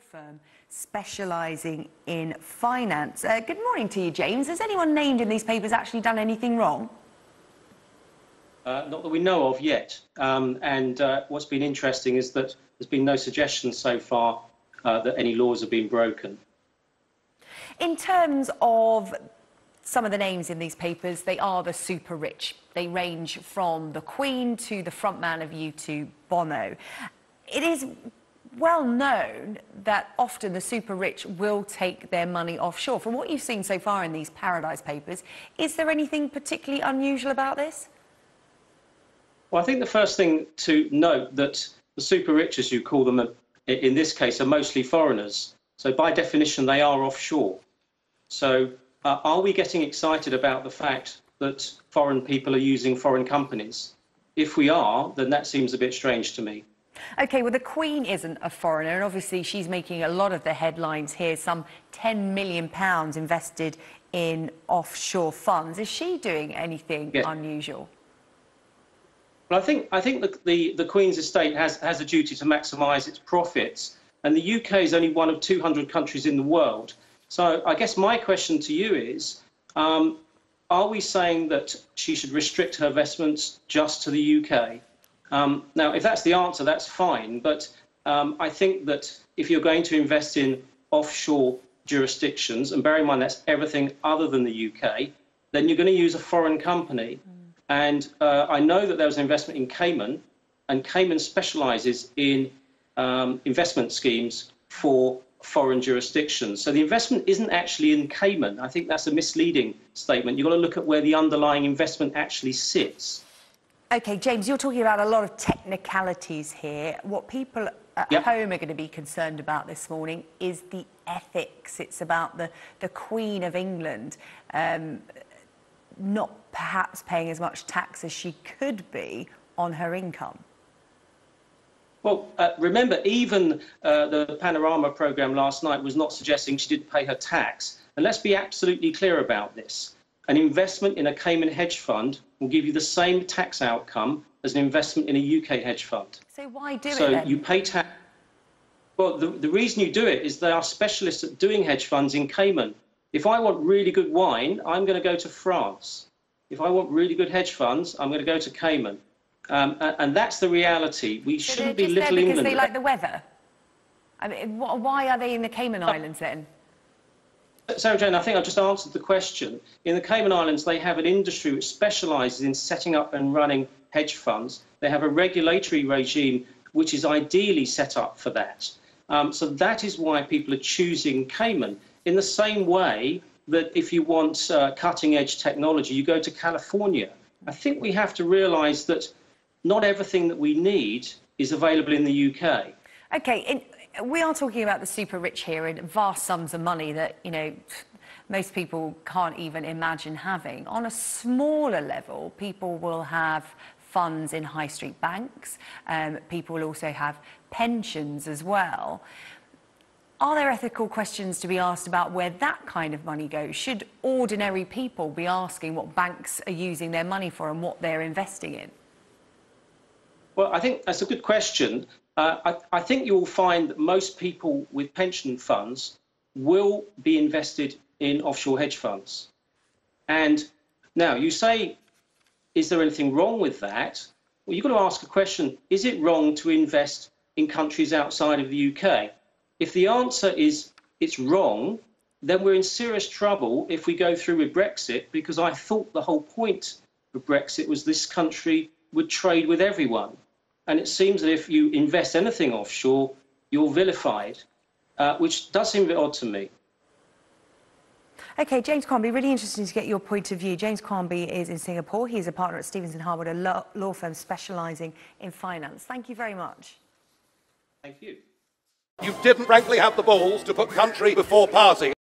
firm specialising in finance. Good morning to you, James. Has anyone named in these papers actually done anything wrong? Not that we know of yet. What's been interesting is that there's been no suggestion so far that any laws have been broken. In terms of some of the names in these papers, they are the super rich. They range from the Queen to the frontman of U2, Bono. It is well known that often the super rich will take their money offshore. From what you've seen so far in these Paradise Papers, is there anything particularly unusual about this? Well, I think the first thing to note that the super rich, as you call them, in this case, are mostly foreigners. So by definition, they are offshore. So are we getting excited about the fact that foreign people are using foreign companies? If we are, then that seems a bit strange to me. OK, well, the Queen isn't a foreigner, and obviously she's making a lot of the headlines here, some £10 million invested in offshore funds. Is she doing anything unusual? Well, I think the Queen's estate has a duty to maximise its profits, and the UK is only one of 200 countries in the world. So I guess my question to you is, are we saying that she should restrict her investments just to the UK? Now, if that's the answer, that's fine. But I think that if you're going to invest in offshore jurisdictions, and bear in mind that's everything other than the UK, then you're going to use a foreign company. And I know that there was an investment in Cayman, and Cayman specialises in investment schemes for foreign jurisdictions. So the investment isn't actually in Cayman. I think that's a misleading statement. You've got to look at where the underlying investment actually sits. OK, James, you're talking about a lot of technicalities here. What people at home are going to be concerned about this morning is the ethics. It's about the Queen of England not perhaps paying as much tax as she could be on her income. Well, remember, even the Panorama programme last night was not suggesting she didn't pay her tax. And let's be absolutely clear about this. An investment in a Cayman hedge fund will give you the same tax outcome as an investment in a UK hedge fund. So why do it then? So you pay tax. Well, the reason you do it is they are specialists at doing hedge funds in Cayman. If I want really good wine, I'm going to go to France. If I want really good hedge funds, I'm going to go to Cayman. And that's the reality. We shouldn't be Little England. Because they like the weather? I mean, why are they in the Cayman Islands then? Sarah Jane, I think I've just answered the question. In the Cayman Islands, they have an industry which specialises in setting up and running hedge funds. They have a regulatory regime which is ideally set up for that. So that is why people are choosing Cayman. In the same way that if you want cutting-edge technology, you go to California. I think we have to realise that not everything that we need is available in the UK. OK, we are talking about the super rich here in vast sums of money that, you know, most people can't even imagine having. On a smaller level, people will have funds in high street banks. People will also have pensions as well. Are there ethical questions to be asked about where that kind of money goes? Should ordinary people be asking what banks are using their money for and what they're investing in? Well, I think that's a good question. I think you will find that most people with pension funds will be invested in offshore hedge funds. And now you say, is there anything wrong with that? Well, you've got to ask a question, is it wrong to invest in countries outside of the UK? If the answer is it's wrong, then we're in serious trouble if we go through with Brexit, because I thought the whole point of Brexit was this country would trade with everyone. And it seems that if you invest anything offshore, you're vilified, which does seem a bit odd to me. OK, James Quarmby, really interesting to get your point of view. James Quarmby is in Singapore. He's a partner at Stevens & Harwood, a law firm specialising in finance. Thank you very much. Thank you. You didn't frankly have the balls to put country before party.